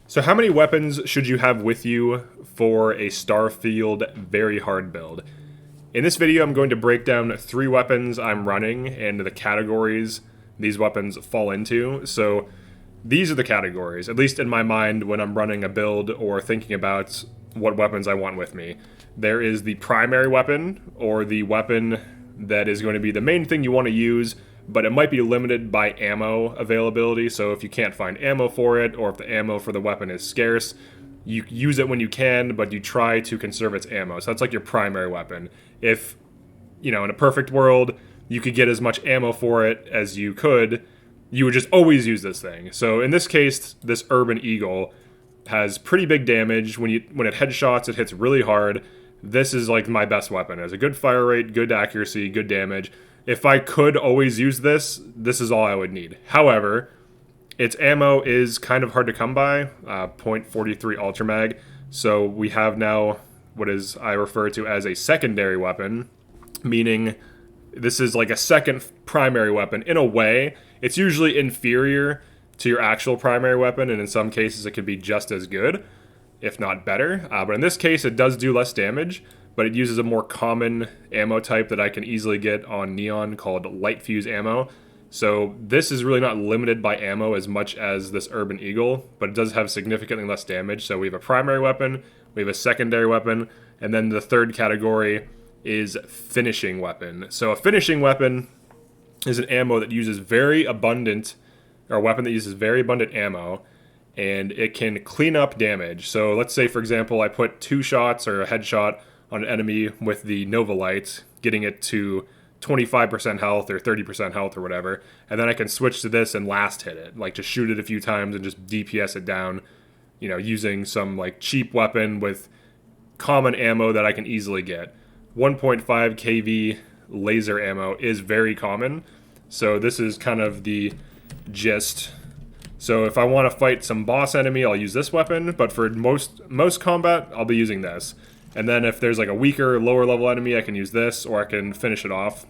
So how many weapons should you have with you for a Starfield very hard build? In this video, I'm going to break down 3 weapons I'm running and the categories these weapons fall into. So these are the categories, at least in my mind when I'm running a build or thinking about what weapons I want with me. There is the primary weapon, or the weapon that is going to be the main thing you want to use, but it might be limited by ammo availability. So if you can't find ammo for it, or if the ammo for the weapon is scarce, you use it when you can, but you try to conserve its ammo. So that's like your primary weapon. If, in a perfect world, you could get as much ammo for it as you could, you would just always use this thing. So in this case, this Urban Eagle has pretty big damage. When it headshots, it hits really hard. This is like my best weapon. It has a good fire rate, good accuracy, good damage. If I could always use this, this is all I would need. However, its ammo is kind of hard to come by, .43 Ultra Mag. So we have now what is I refer to as a secondary weapon, meaning this is like a second primary weapon. In a way, it's usually inferior to your actual primary weapon, and in some cases it can be just as good, if not better. But in this case, it does do less damage, but it uses a more common ammo type that I can easily get on Neon called light fuse ammo. So this is really not limited by ammo as much as this Urban Eagle, but it does have significantly less damage. So we have a primary weapon, we have a secondary weapon, and then the third category is finishing weapon. So a finishing weapon is an ammo that uses very abundant, or a weapon that uses very abundant ammo, and it can clean up damage. So let's say, for example, I put 2 shots or a headshot on an enemy with the Nova Light, getting it to 25% health or 30% health or whatever, and then I can switch to this and last hit it, like just shoot it a few times and just DPS it down, using some like cheap weapon with common ammo that I can easily get. 1.5 kV laser ammo is very common, so this is kind of the gist. So if I want to fight some boss enemy, I'll use this weapon, but for most combat, I'll be using this. And then if there's like a weaker, lower level enemy, I can use this, or I can finish it off.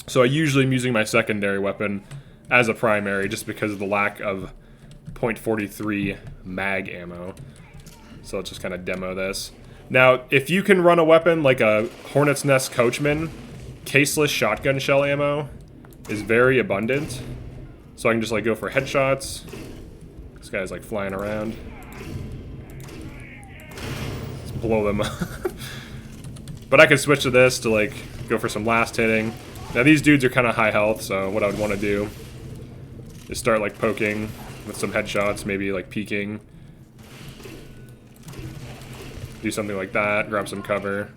So I usually am using my secondary weapon as a primary, just because of the lack of .43 mag ammo. So let's just kind of demo this. Now, if you can run a weapon like a Hornet's Nest Coachman, caseless shotgun shell ammo is very abundant. So I can just like go for headshots. This guy's like flying around. Let's blow them up. But I can switch to this to like go for some last hitting. Now these dudes are kind of high health, so what I would want to do is start like poking with some headshots, maybe like peeking. Do something like that, grab some cover.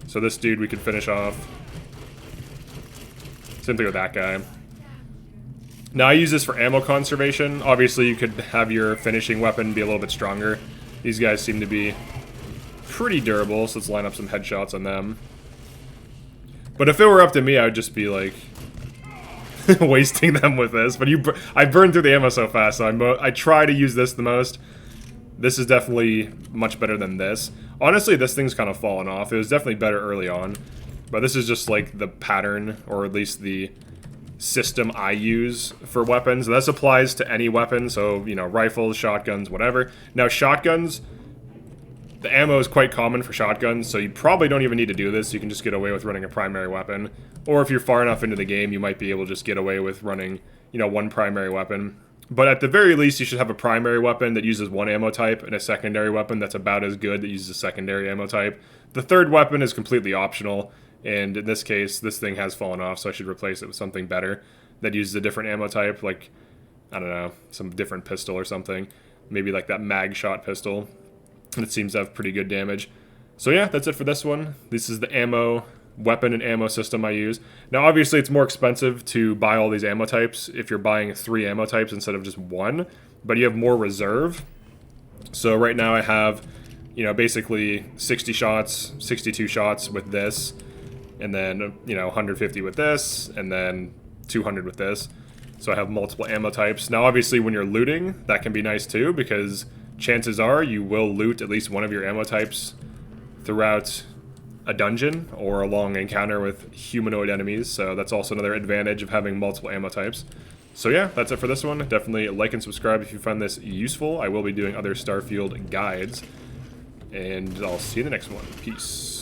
So this dude we could finish off. Same thing with that guy. Now I use this for ammo conservation. Obviously you could have your finishing weapon be a little bit stronger. These guys seem to be pretty durable, so let's line up some headshots on them. But if it were up to me, I would just be like wasting them with this. But I burn through the ammo so fast, so I try to use this the most. This is definitely much better than this. Honestly, this thing's kind of fallen off. It was definitely better early on. But this is just like the pattern, or at least the system I use for weapons. This applies to any weapon, so, rifles, shotguns, whatever. Now, shotguns, the ammo is quite common for shotguns, so you probably don't even need to do this. You can just get away with running a primary weapon. Or if you're far enough into the game, you might be able to just get away with running, one primary weapon. But at the very least, you should have a primary weapon that uses one ammo type and a secondary weapon that's about as good that uses a secondary ammo type. The third weapon is completely optional, and in this case, this thing has fallen off, so I should replace it with something better that uses a different ammo type, like, I don't know, some different pistol or something. Maybe like that mag shot pistol. And it seems to have pretty good damage. So yeah, that's it for this one. This is the ammo, weapon and ammo system I use. Now obviously it's more expensive to buy all these ammo types if you're buying 3 ammo types instead of just 1, but you have more reserve. So right now I have, basically 60 shots, 62 shots with this, and then, 150 with this, and then 200 with this. So I have multiple ammo types. Now obviously when you're looting, that can be nice too, because chances are you will loot at least one of your ammo types throughout a dungeon or a long encounter with humanoid enemies, so that's also another advantage of having multiple ammo types. So yeah, that's it for this one. Definitely like and subscribe if you find this useful. I will be doing other Starfield guides. And I'll see you in the next one. Peace.